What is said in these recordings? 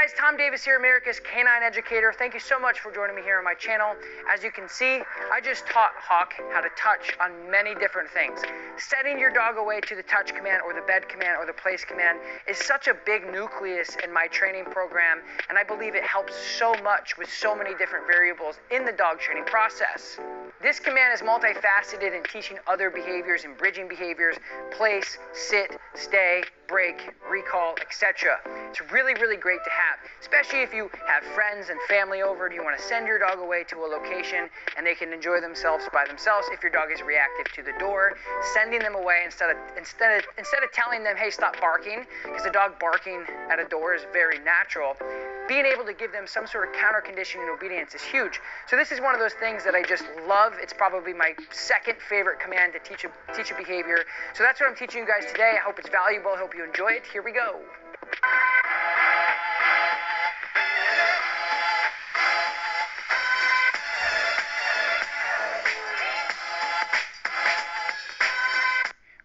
guys, Tom Davis here, America's Canine Educator. Thank you so much for joining me here on my channel. As you can see, I just taught Hawk how to touch on many different things. Setting your dog away to the touch command or the bed command or the place command is such a big nucleus in my training program, and I believe it helps so much with so many different variables in the dog training process. This command is multifaceted in teaching other behaviors and bridging behaviors: place, sit, stay, break, recall, etc. It's really, really great to have, especially if you have friends and family over and you want to send your dog away to a location and they can enjoy themselves by themselves. If your dog is reactive to the door, sending them away instead of telling them, hey, stop barking, because a dog barking at a door is very natural. Being able to give them some sort of counter conditioning obedience is huge. So this is one of those things that I just love. It's probably my second favorite command to teach a behavior. So that's what I'm teaching you guys today. I hope it's valuable. I hope you enjoy it. Here we go.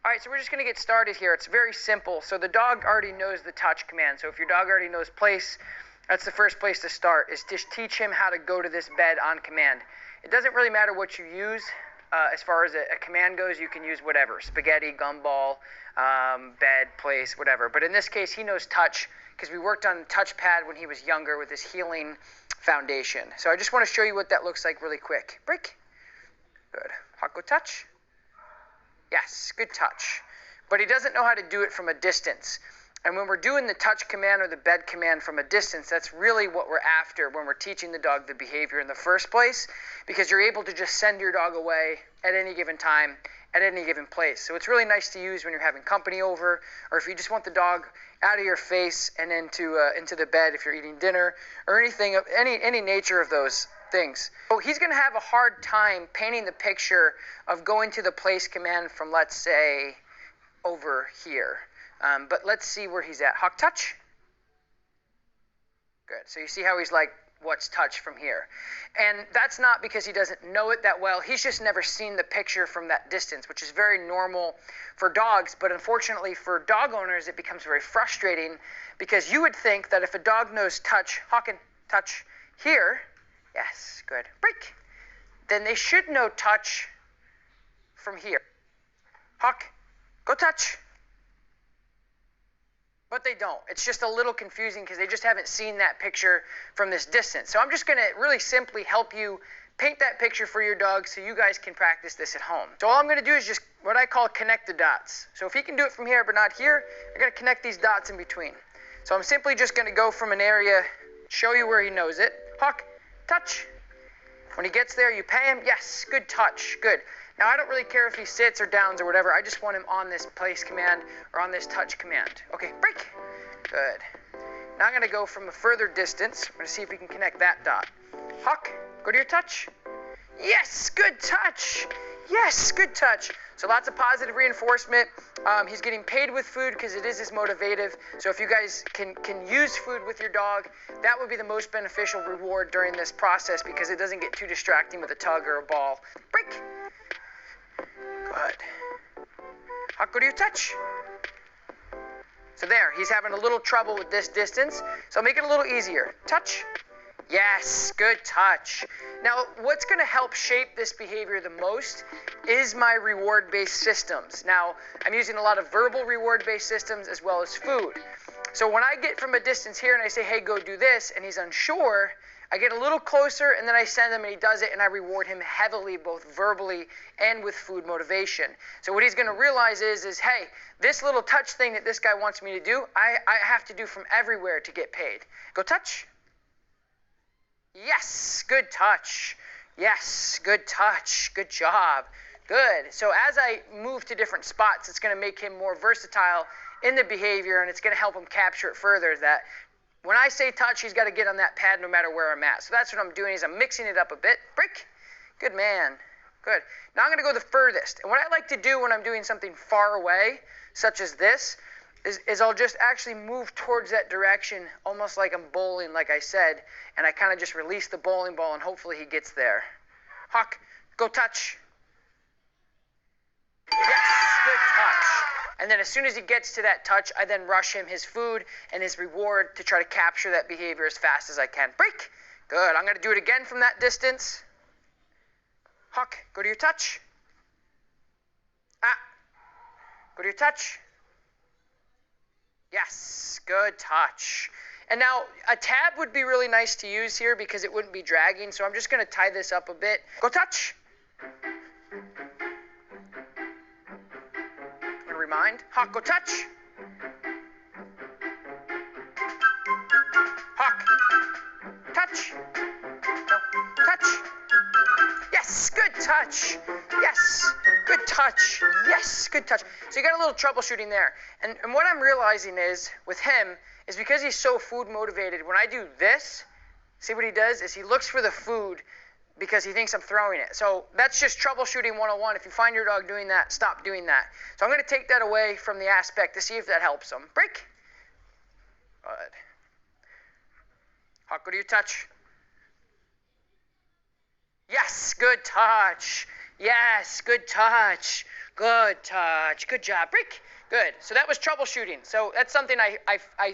Alright, so we're just going to get started here. It's very simple. So the dog already knows the touch command. So if your dog already knows place, that's the first place to start, is just teach him how to go to this bed on command. It doesn't really matter what you use. As far as a command goes, you can use whatever: spaghetti, gumball, bed, place, whatever. But in this case, he knows touch because we worked on touchpad when he was younger with this healing foundation. So I just want to show you what that looks like really quick. Break. Good. Hawk, go touch. Yes, good touch. But he doesn't know how to do it from a distance. And when we're doing the touch command or the bed command from a distance, that's really what we're after when we're teaching the dog the behavior in the first place, because you're able to just send your dog away at any given time, at any given place. So it's really nice to use when you're having company over, or if you just want the dog out of your face and into the bed if you're eating dinner, or anything of any nature of those things. So he's going to have a hard time painting the picture of going to the place command from, let's say, over here. But let's see where he's at. Hawk, touch. Good. So you see how he's like, what's touch from here? And that's not because he doesn't know it that well. He's just never seen the picture from that distance, which is very normal for dogs. But unfortunately for dog owners, it becomes very frustrating, because you would think that if a dog knows touch, Hawk and touch here, yes, good, break, then they should know touch from here. Hawk, go touch. But they don't. It's just a little confusing because they just haven't seen that picture from this distance. So I'm just going to really simply help you paint that picture for your dog so you guys can practice this at home. So all I'm going to do is just what I call connect the dots. So if he can do it from here but not here, I got to connect these dots in between. So I'm simply just going to go from an area, show you where he knows it. Hawk, touch. When he gets there, you pay him. Yes, good touch, good. Now, I don't really care if he sits or downs or whatever. I just want him on this place command or on this touch command. Okay, break. Good. Now I'm going to go from a further distance. I'm going to see if we can connect that dot. Hawk, go to your touch. Yes, good touch. Yes, good touch. So lots of positive reinforcement. He's getting paid with food because it is his motivative. So if you guys can use food with your dog, that would be the most beneficial reward during this process, because it doesn't get too distracting with a tug or a ball. Break. Good. Hawk, go to your touch. So there, he's having a little trouble with this distance. So I'll make it a little easier. Touch. Yes, good touch. Now, what's going to help shape this behavior the most is my reward-based systems. Now, I'm using a lot of verbal reward-based systems as well as food. So when I get from a distance here and I say, hey, go do this, and he's unsure, I get a little closer, and then I send him and he does it, and I reward him heavily, both verbally and with food motivation. So what he's going to realize is, hey, this little touch thing that this guy wants me to do, I have to do from everywhere to get paid. Go touch. Yes, good touch. Yes, good touch. Good job. Good. So as I move to different spots, it's going to make him more versatile in the behavior, and it's going to help him capture it further, that when I say touch, he's got to get on that pad no matter where I'm at. So that's what I'm doing, is I'm mixing it up a bit. Break. Good man. Good. Now I'm going to go the furthest. And what I like to do when I'm doing something far away, such as this, is I'll just actually move towards that direction, almost like I'm bowling, like I said, and I kind of just release the bowling ball, and hopefully he gets there. Hawk, go touch. Yes, good touch. And then as soon as he gets to that touch, I then rush him his food and his reward to try to capture that behavior as fast as I can. Break. Good. I'm going to do it again from that distance. Huck, go to your touch. Go to your touch. Yes, good touch. And now a tab would be really nice to use here because it wouldn't be dragging. So I'm just going to tie this up a bit. Go touch. And remind. Hawk, go touch. Hawk. Touch. No. Touch. Yes, good touch. Yes, good touch. Yes, good touch. So you got a little troubleshooting there. And what I'm realizing is, with him, is because he's so food motivated, when I do this, see what he does is he looks for the food because he thinks I'm throwing it. So that's just troubleshooting 101. If you find your dog doing that, stop doing that. So I'm going to take that away from the aspect to see if that helps him. Break. Good. Hawk, go to your touch. Yes, good touch. Yes, good touch. Good touch. Good job. Break. Good. So that was troubleshooting. So that's something I